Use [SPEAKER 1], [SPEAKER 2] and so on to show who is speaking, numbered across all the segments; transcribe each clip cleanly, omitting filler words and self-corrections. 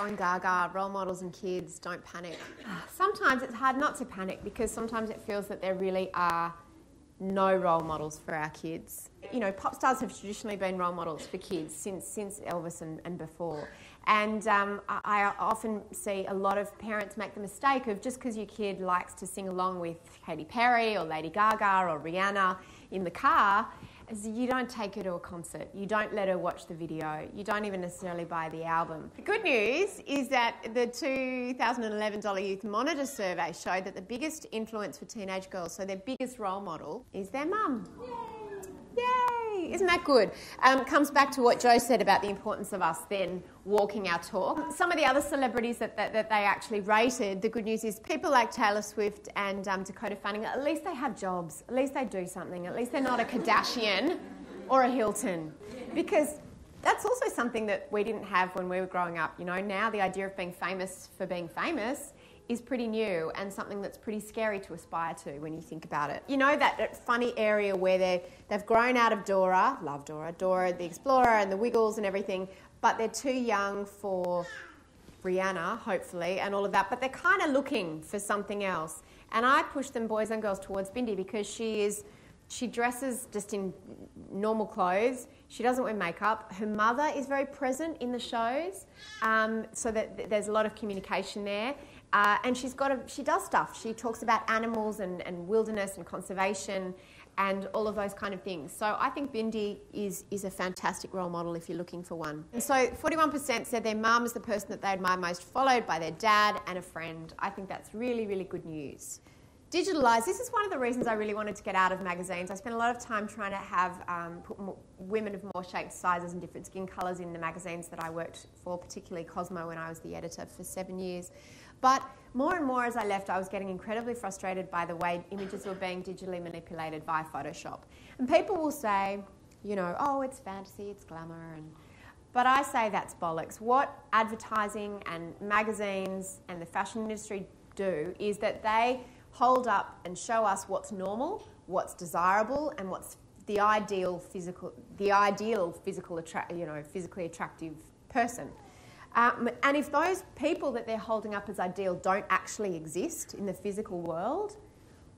[SPEAKER 1] going gaga, role models and kids, don't panic. Sometimes it's hard not to panic because sometimes it feels that there really are no role models for our kids. You know, pop stars have traditionally been role models for kids since Elvis and before. And I often see a lot of parents make the mistake of just because your kid likes to sing along with Katy Perry or Lady Gaga or Rihanna in the car, you don't take her to a concert. You don't let her watch the video. You don't even necessarily buy the album. The good news is that the 2011 Dolly Youth Monitor survey showed that the biggest influence for teenage girls, so their biggest role model, is their mum. Yay! Isn't that good? Comes back to what Joe said about the importance of us then walking our talk. Some of the other celebrities that they actually rated, the good news is people like Taylor Swift and Dakota Fanning, at least they have jobs, at least they do something, at least they're not a Kardashian or a Hilton. Because that's also something that we didn't have when we were growing up. You know, now the idea of being famous for being famous is pretty new and something that's pretty scary to aspire to when you think about it. You know, that funny area where they've grown out of Dora, love Dora, Dora the Explorer and the Wiggles and everything, but they're too young for Rihanna, hopefully, and all of that, but they're kind of looking for something else. And I push them, boys and girls, towards Bindi because she dresses just in normal clothes. She doesn't wear makeup. Her mother is very present in the shows, so that there's a lot of communication there. And she does stuff. She talks about animals and wilderness and conservation and all of those kind of things. So I think Bindi is a fantastic role model if you're looking for one. And so 41% said their mum is the person that they admire most, followed by their dad and a friend. I think that's really, really good news. Digitalised. This is one of the reasons I really wanted to get out of magazines. I spent a lot of time trying to have put women of more shapes, sizes and different skin colours in the magazines that I worked for, particularly Cosmo when I was the editor for 7 years. But more and more as I left, I was getting incredibly frustrated by the way images were being digitally manipulated via Photoshop. And people will say, you know, oh, it's fantasy, it's glamour. But I say that's bollocks. What advertising and magazines and the fashion industry do is that they hold up and show us what's normal, what's desirable, and what's the ideal physically attractive person. And if those people that they're holding up as ideal don't actually exist in the physical world,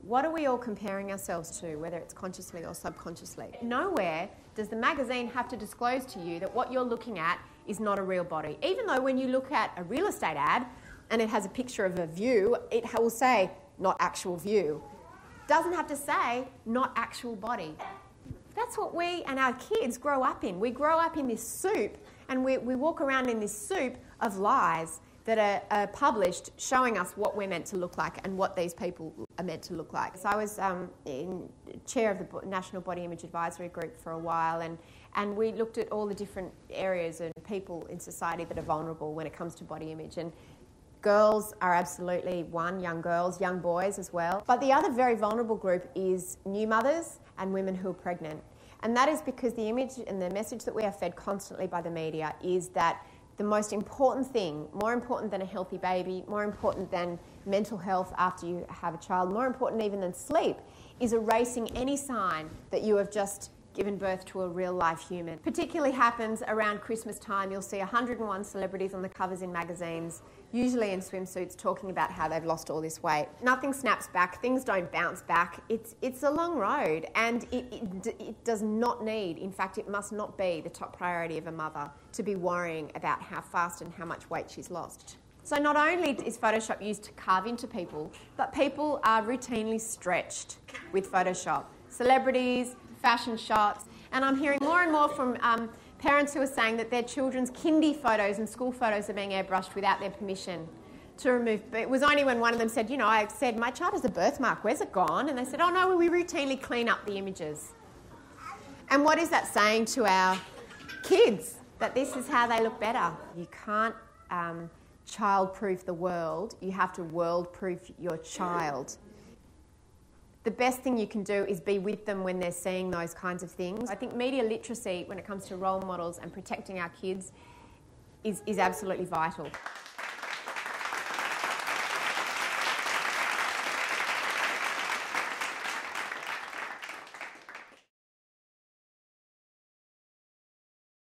[SPEAKER 1] what are we all comparing ourselves to, whether it's consciously or subconsciously? Nowhere does the magazine have to disclose to you that what you're looking at is not a real body. Even though when you look at a real estate ad and it has a picture of a view, it will say, not actual view. Doesn't have to say, not actual body. That's what we and our kids grow up in. We grow up in this soup and we walk around in this soup of lies that are published showing us what we're meant to look like and what these people are meant to look like. So I was in chair of the National Body Image Advisory Group for a while and we looked at all the different areas and people in society that are vulnerable when it comes to body image. And girls are absolutely one, young girls, young boys as well. But the other very vulnerable group is new mothers and women who are pregnant. And that is because the image and the message that we are fed constantly by the media is that the most important thing, more important than a healthy baby, more important than mental health after you have a child, more important even than sleep, is erasing any sign that you have just given birth to a real-life human. Particularly happens around Christmas time. You'll see 101 celebrities on the covers in magazines, usually in swimsuits, talking about how they've lost all this weight. Nothing snaps back. Things don't bounce back. It's a long road, and it does not need, in fact, it must not be the top priority of a mother to be worrying about how fast and how much weight she's lost. So not only is Photoshop used to carve into people, but people are routinely stretched with Photoshop. Celebrities, fashion shots, and I'm hearing more and more from parents who are saying that their children's kindy photos and school photos are being airbrushed without their permission to remove. But it was only when one of them said, you know, I said, my child has a birthmark, where's it gone? And they said, oh no, well, we routinely clean up the images. And what is that saying to our kids? That this is how they look better. You can't child-proof the world, you have to world-proof your child. The best thing you can do is be with them when they're seeing those kinds of things. I think media literacy when it comes to role models and protecting our kids is absolutely vital.